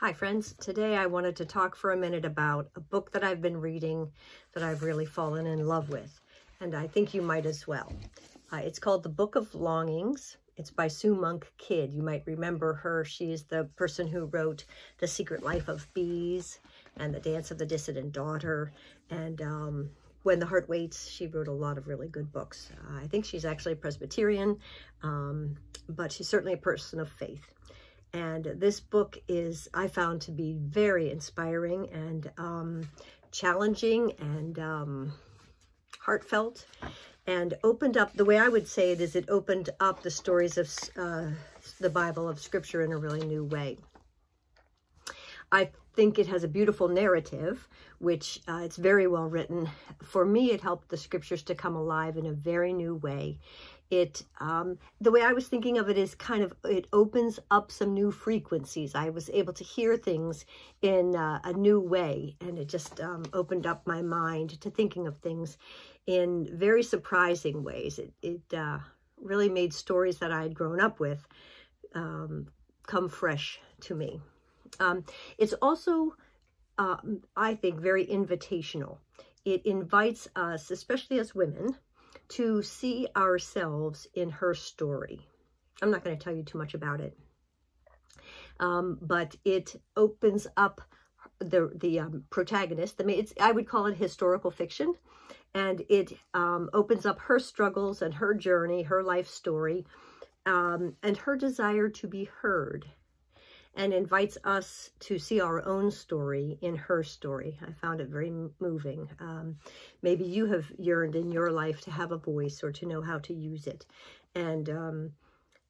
Hi friends, today I wanted to talk for a minute about a book that I've been reading that I've really fallen in love with, and I think you might as well. It's called The Book of Longings. It's by Sue Monk Kidd. You might remember her. She's the person who wrote The Secret Life of Bees and The Dance of the Dissident Daughter, and When the Heart Waits. She wrote a lot of really good books. I think she's actually a Presbyterian, but she's certainly a person of faith. And this book is, I found to be very inspiring and challenging and heartfelt, and opened up, the way I would say it is, it opened up the stories of the Bible, of Scripture, in a really new way. I think it has a beautiful narrative, which it's very well written. For me, it helped the Scriptures to come alive in a very new way. It, the way I was thinking of it is kind of, it opens up some new frequencies. I was able to hear things in a new way, and it just opened up my mind to thinking of things in very surprising ways. It really made stories that I had grown up with come fresh to me. It's also, I think, very invitational. It invites us, especially as women, to see ourselves in her story. I'm not going to tell you too much about it, but it opens up the protagonist. I mean, I would call it historical fiction, and it opens up her struggles and her journey, her life story, and her desire to be heard, and invites us to see our own story in her story. I found it very moving. Maybe you have yearned in your life to have a voice or to know how to use it. And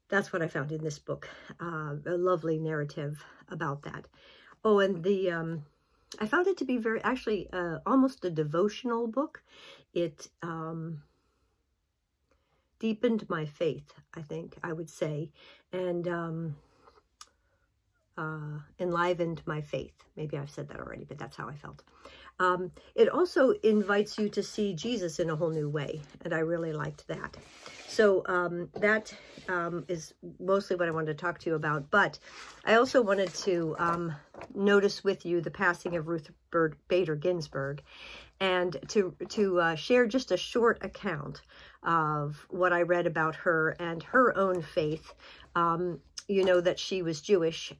that's what I found in this book, a lovely narrative about that. Oh, and I found it to be very, actually, almost a devotional book. It deepened my faith, I think I would say, and enlivened my faith. Maybe I've said that already, but that's how I felt. It also invites you to see Jesus in a whole new way, and I really liked that. So that is mostly what I wanted to talk to you about, but I also wanted to notice with you the passing of Ruth Bader Ginsburg, and to share just a short account of what I read about her and her own faith. You know that she was Jewish,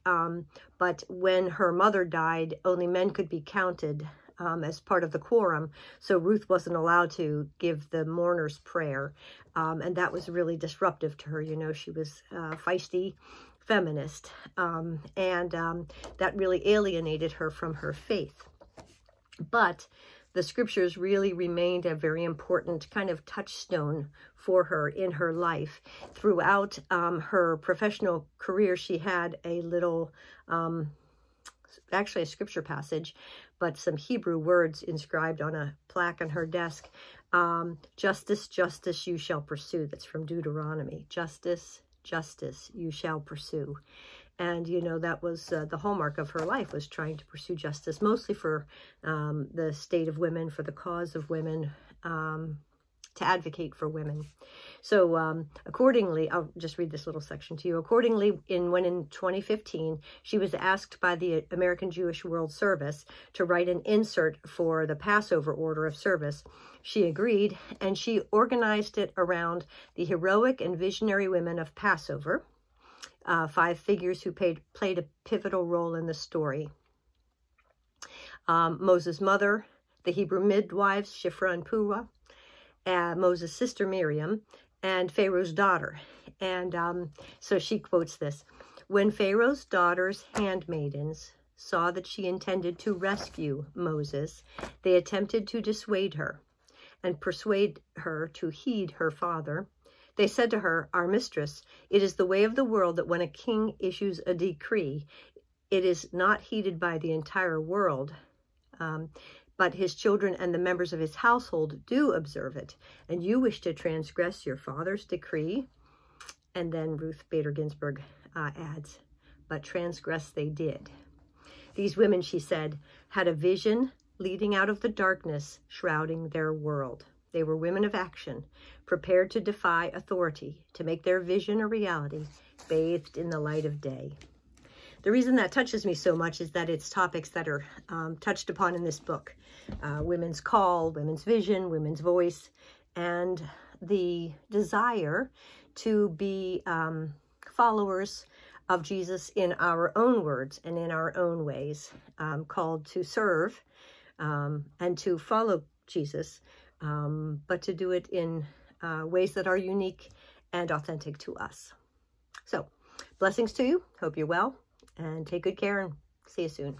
but when her mother died, only men could be counted as part of the quorum. So Ruth wasn't allowed to give the mourner's prayer, and that was really disruptive to her. You know, she was a feisty feminist, and that really alienated her from her faith. But the Scriptures really remained a very important kind of touchstone for her in her life. Throughout her professional career, she had a little, actually a scripture passage, but some Hebrew words inscribed on a plaque on her desk. Justice, justice you shall pursue. That's from Deuteronomy. Justice, justice you shall pursue. And, you know, that was the hallmark of her life, was trying to pursue justice, mostly for the state of women, for the cause of women, to advocate for women. So accordingly, I'll just read this little section to you. Accordingly, when in 2015, she was asked by the American Jewish World Service to write an insert for the Passover order of service, she agreed, and she organized it around the heroic and visionary women of Passover, 5 figures who played a pivotal role in the story. Moses' mother, the Hebrew midwives, Shiphrah and Puah, Moses' sister Miriam, and Pharaoh's daughter. And so she quotes this: "When Pharaoh's daughter's handmaidens saw that she intended to rescue Moses, they attempted to dissuade her and persuade her to heed her father. They said to her, 'Our mistress, it is the way of the world that when a king issues a decree, it is not heeded by the entire world, but his children and the members of his household do observe it. And you wish to transgress your father's decree.'" And then Ruth Bader Ginsburg adds, "But transgress they did. These women," she said, "had a vision leading out of the darkness shrouding their world. They were women of action, prepared to defy authority, to make their vision a reality, bathed in the light of day." the reason that touches me so much is that it's topics that are touched upon in this book. Women's call, women's vision, women's voice, and the desire to be followers of Jesus in our own words and in our own ways, called to serve and to follow Jesus, but to do it in ways that are unique and authentic to us. So, blessings to you. Hope you're well, and take good care, and see you soon.